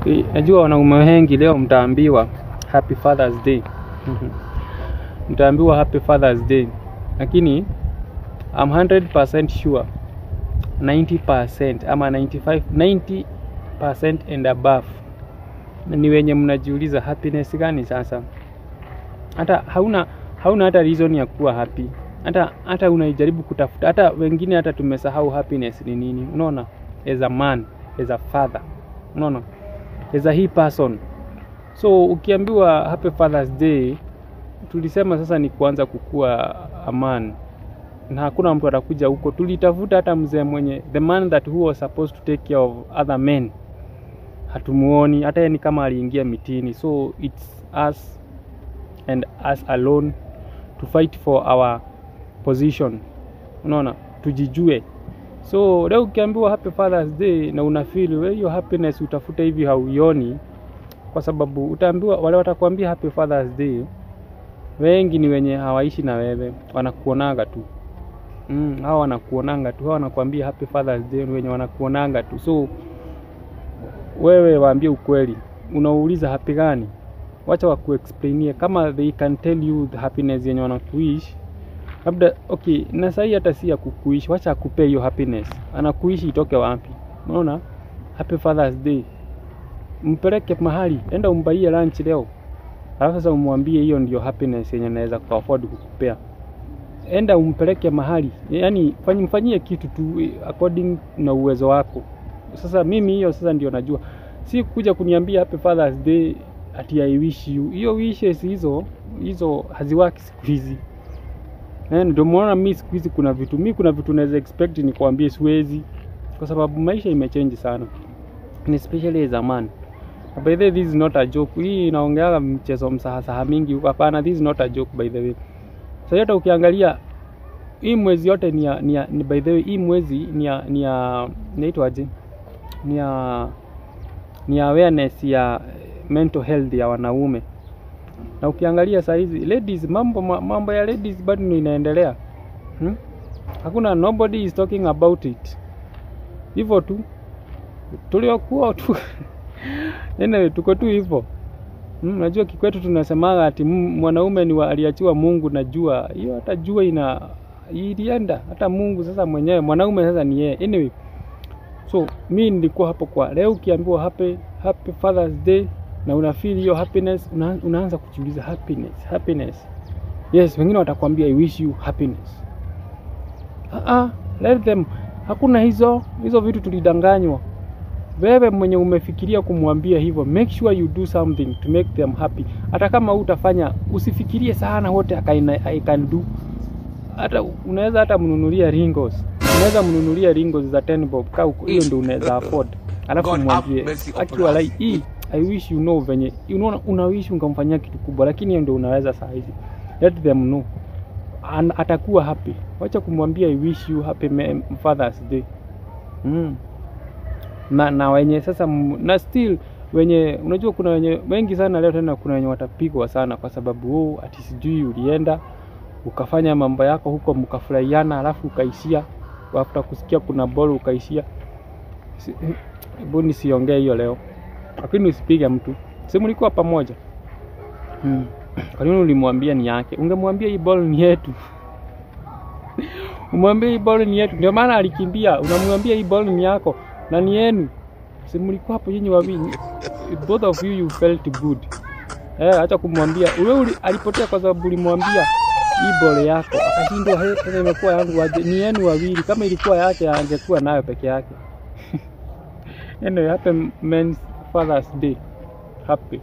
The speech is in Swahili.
Najua wanaume wengi leo mtaambiwa Happy Father's Day. Mtaambiwa Happy Father's Day. Lakini I'm 100% sure 90% ama 90% and above ni wenye mnajiuliza happiness gani sasa? Hata hauna hata reason ya kuwa happy. Hata unajaribu kutafuta. Hata wengine hata tumesahau happiness ni nini. Unaona? As a man, as a father. Unaona? As a he person. So ukiambiwa Happy Father's Day, tulisema sasa ni kuanza kukua a man. Na hakuna mtu atakuja huko. Tulitafuta hata mzee mwenye, the man that who was supposed to take care of other men, hatumuoni. Hata yeye ni kama aliingia mitini. So it's us and us alone to fight for our position. Unaona? Tujijue. So leo ukiambiwa Happy Father's Day na unafeel wewe hiyo happiness utafuta hivi hauioni, kwa sababu utaambiwa, wale watakwambia Happy Father's Day wengi ni wenye hawaishi na wewe, wanakuonanga tu. Hao wanakuonanga tu, hao wanakuambia Happy Father's Day wenye wanakuonanga tu. So wewe waambie ukweli, unauliza happy gani? Wacha wakuexplainie kama they can tell you the happiness yenye wanakuishi. Labda okay, na sahi hata si ya kukuishi, wacha akupe hiyo happiness. Anakuishi itoke wapi? Unaona? Happy Father's Day. Mpeleke mahali, enda umbaie lunch leo. Alafu sasa umwambie hiyo ndio happiness yenye naweza kuafford kukupea. Enda umpeleke mahali. Yaani mfanyie kitu tu according na uwezo wako. Sasa mimi hiyo sasa ndio najua. Si kuja kuniambia Happy Father's Day ati I wish you. Hiyo wishes hizo haziwaki siku hizi. Ndio muona mimi siku hizi kuna vitu naweza expect nikwambie siwezi, kwa sababu maisha imechange sana. And especially as a man. By the way, this is not a joke. Hii inaongeaga mchezo msahasaha mingi huko. Hapana, this is not a joke by the way. So hata ukiangalia hii mwezi yote ni by the way, hii mwezi ni inaitwaje? Ni awareness ya mental health ya wanaume. Na ukiangalia saa hizi ladies, mambo ya ladies bado inaendelea. Hakuna, nobody is talking about it. Hivyo tu tuliokuwa tu anyway, tuko tu hivyo. Najua kikwetu tunasemaga ati mwanaume ni aliachiwa Mungu na jua. Hiyo hata jua ilienda hata Mungu sasa mwenyewe, mwanaume sasa ni yeye. Anyway, so mimi nilikuwa hapo kwa leo. Ukiambiwa Happy Father's Day na unafeel hiyo happiness, unaanza kujiuliza happiness. Yes, wengine watakwambia I wish you happiness. Let them. Hakuna hizo vitu, tulidanganywa. Wewe mwenye umefikiria kumwambia hivyo, make sure you do something to make them happy. Hata kama utafanya, usifikirie sana wote I can do. Hata unaweza hata mnunulia ringos. Unaweza mnunulia ringos za 10 bob kauko, hiyo ndio unaweza afford. Alafu mwambie actually hii I wish you know venye unawish ungamfanyia kitu kubwa, lakini hiyo ndio unaweza saa hizi. Let them know. Atakuwa happy. Wacha kumwambia I wish you happy Father's Day. Na wenye sasa na still wenye unajua kuna wenye wengi sana leo tena, kuna wenye watapigwa sana kwa sababu ati sijui ulienda ukafanya mambo yako huko mkafurahiana, alafu ukaishia after kusikia kuna ball ukaishia. Boni siongee hiyo leo. Lakini usipige mtu. Sema mlikuwa pamoja. Kwa nini ulimwambia ni yake? Ungemwambia hii ball ni yetu. Umwambie hii ball ni yetu. Ndio maana alikimbia. Unamwambia hii ball ni yako na ni yenu. Sema mlikuwa hapo nyinyi wawili. Both of you felt good. Acha kumwambia. Wewe alipotea kwa sababu ulimwambia hii ball yako. Akashindwa tena imekuwa yangu aje. Ni yenu wawili. Kama ilikuwa yake angekuwa nayo peke yake. Happy Men's Father's Day. Happy.